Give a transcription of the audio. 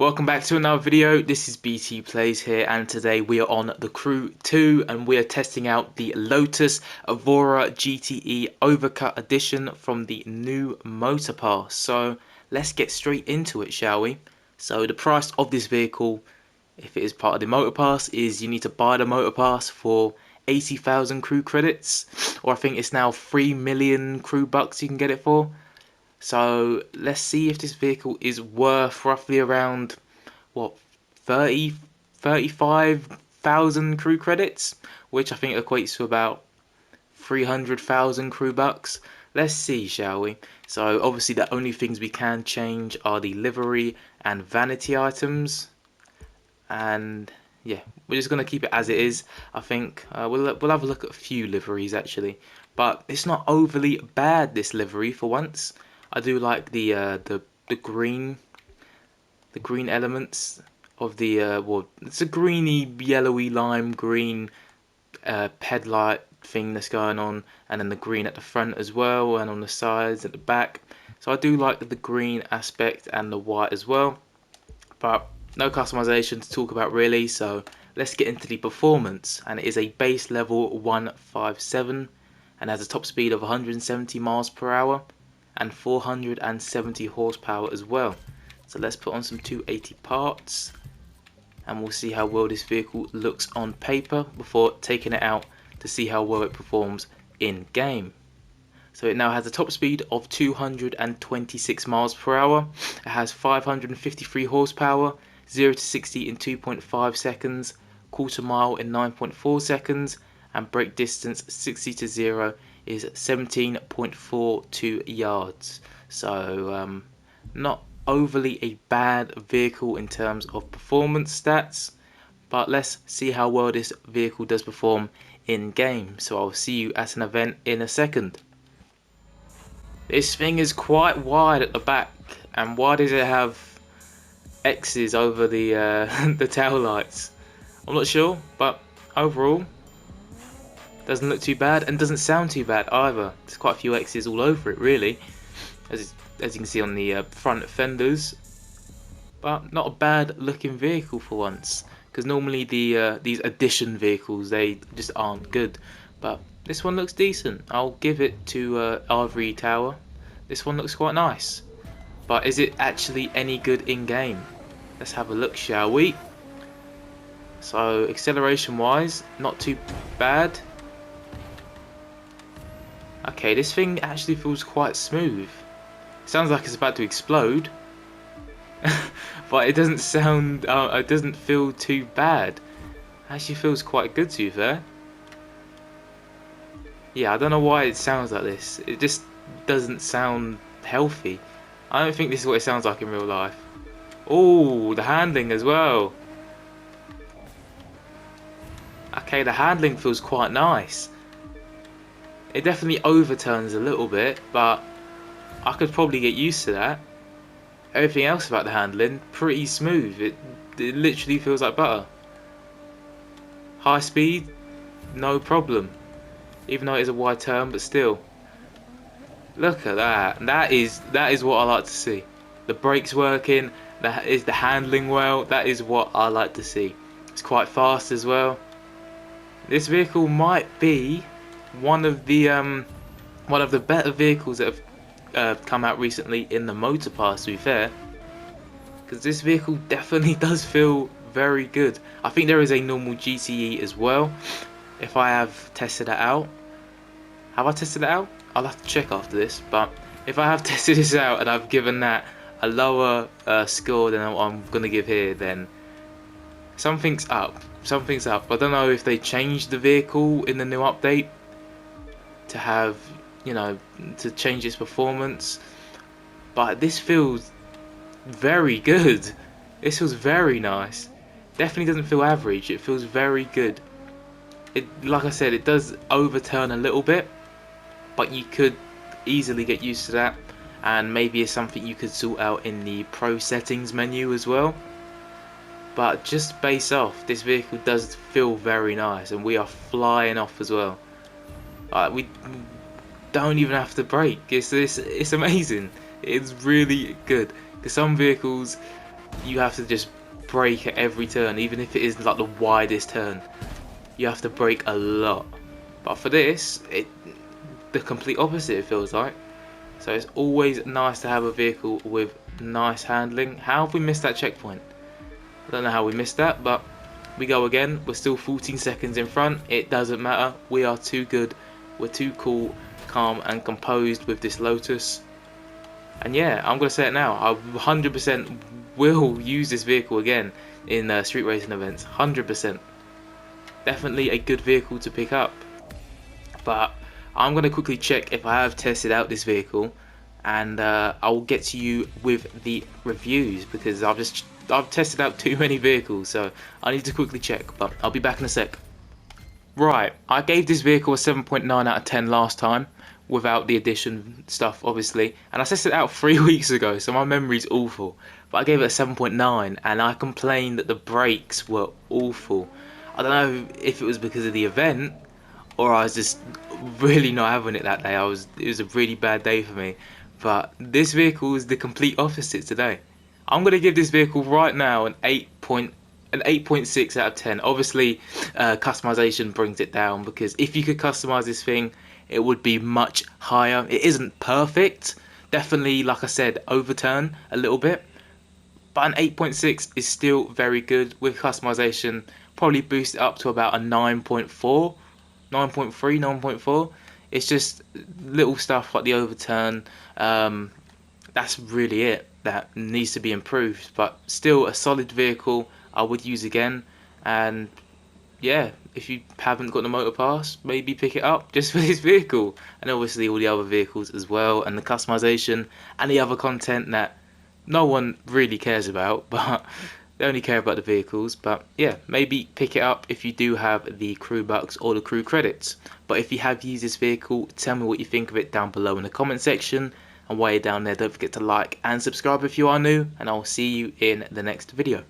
welcome back to another video. This is BT Plays here, and today we are on the Crew 2 and we are testing out the Lotus Evora GTE Overcut edition from the new motorpass. So let's get straight into it, shall we? So the price of this vehicle, if it is part of the motorpass, is you need to buy the motorpass for 80,000 crew credits, or I think it's now 3 million crew bucks you can get it for. So let's see if this vehicle is worth roughly around, what, 35,000 crew credits, which I think equates to about 300,000 crew bucks. Let's see, shall we? So obviously the only things we can change are the livery and vanity items, and yeah, we're just gonna keep it as it is. I think we'll have a look at a few liveries actually, but it's not overly bad, this livery, for once. I do like the green elements of the well, it's a greeny, yellowy, lime green headlight thing that's going on, and then the green at the front as well, and on the sides at the back. So I do like the green aspect and the white as well, but no customization to talk about really. So let's get into the performance, and it is a base level 157 and has a top speed of 170 miles per hour and 470 horsepower as well. So let's put on some 280 parts and we'll see how well this vehicle looks on paper before taking it out to see how well it performs in game. So it now has a top speed of 226 miles per hour. It has 553 horsepower, 0 to 60 in 2.5 seconds, quarter mile in 9.4 seconds, and brake distance 60 to 0 is 17.42 yards. So not overly a bad vehicle in terms of performance stats, but let's see how well this vehicle does perform in game. So I'll see you at an event in a second. This thing is quite wide at the back, and why does it have X's over the the tail lights? I'm not sure, but overall doesn't look too bad and doesn't sound too bad either. There's quite a few X's all over it really, as you can see on the front fenders, but not a bad looking vehicle for once, because normally these edition vehicles, they just aren't good, but this one looks decent. I'll give it to Ivory Tower. This one looks quite nice, but is it actually any good in game? Let's have a look, shall we? So acceleration wise, not too bad. Okay, this thing actually feels quite smooth. Sounds like it's about to explode, but it doesn't sound. It doesn't feel too bad. Actually, feels quite good, to be fair. Yeah, I don't know why it sounds like this. It just doesn't sound healthy. I don't think this is what it sounds like in real life. Oh, the handling as well. Okay, the handling feels quite nice. It definitely overturns a little bit, but I could probably get used to that. Everything else about the handling, pretty smooth. It literally feels like butter. High speed, no problem. Even though it is a wide turn, but still. Look at that. That is what I like to see. The brakes working, that is the handling well. That is what I like to see. It's quite fast as well. This vehicle might be one of the better vehicles that have come out recently in the motorpass, to be fair, because this vehicle definitely does feel very good. I think there is a normal GTE as well, if I have tested it out. Have I tested it out? I'll have to check after this, but if I have tested this out and I've given that a lower score than what I'm going to give here, then something's up. Something's up. I don't know if they changed the vehicle in the new update to have, you know, to change its performance, but this feels very good. This feels very nice. Definitely doesn't feel average. It feels very good. It, like I said, it does overturn a little bit, but you could easily get used to that, and maybe it's something you could sort out in the pro settings menu as well. But just base off, this vehicle does feel very nice, and we are flying off as well. We don't even have to brake. It's amazing. It's really good. Because some vehicles, you have to just brake at every turn, even if it is like the widest turn. You have to brake a lot. But for this, the complete opposite, it feels like. So it's always nice to have a vehicle with nice handling. How have we missed that checkpoint? I don't know how we missed that, but we go again. We're still 14 seconds in front. It doesn't matter. We are too good. We're too cool, calm and composed with this Lotus. And yeah, I'm going to say it now. I 100% will use this vehicle again in street racing events. 100%. Definitely a good vehicle to pick up. But I'm going to quickly check if I have tested out this vehicle, and I'll get to you with the reviews, because I've tested out too many vehicles, so I need to quickly check, but I'll be back in a sec. Right, I gave this vehicle a 7.9 out of 10 last time, without the addition stuff obviously, and I tested it out 3 weeks ago, so my memory's awful, but I gave it a 7.9 and I complained that the brakes were awful. I don't know if it was because of the event, or I was just really not having it that day. It was a really bad day for me. But this vehicle is the complete opposite today. I'm gonna give this vehicle right now an 8.6 out of 10. Obviously, customization brings it down, because if you could customize this thing, it would be much higher. It isn't perfect. Definitely, like I said, overturn a little bit. But an 8.6 is still very good. With customization, probably boost it up to about a 9.4. 9.3, 9.4. It's just little stuff like the overturn. That's really it that needs to be improved, but still a solid vehicle I would use again. And yeah, if you haven't got the motor pass, maybe pick it up just for this vehicle, and obviously all the other vehicles as well, and the customization and the other content that no one really cares about, but they only care about the vehicles. But yeah, maybe pick it up if you do have the crew bucks or the crew credits. But if you have used this vehicle, tell me what you think of it down below in the comment section. And while you're down there, don't forget to like and subscribe if you are new, and I'll see you in the next video.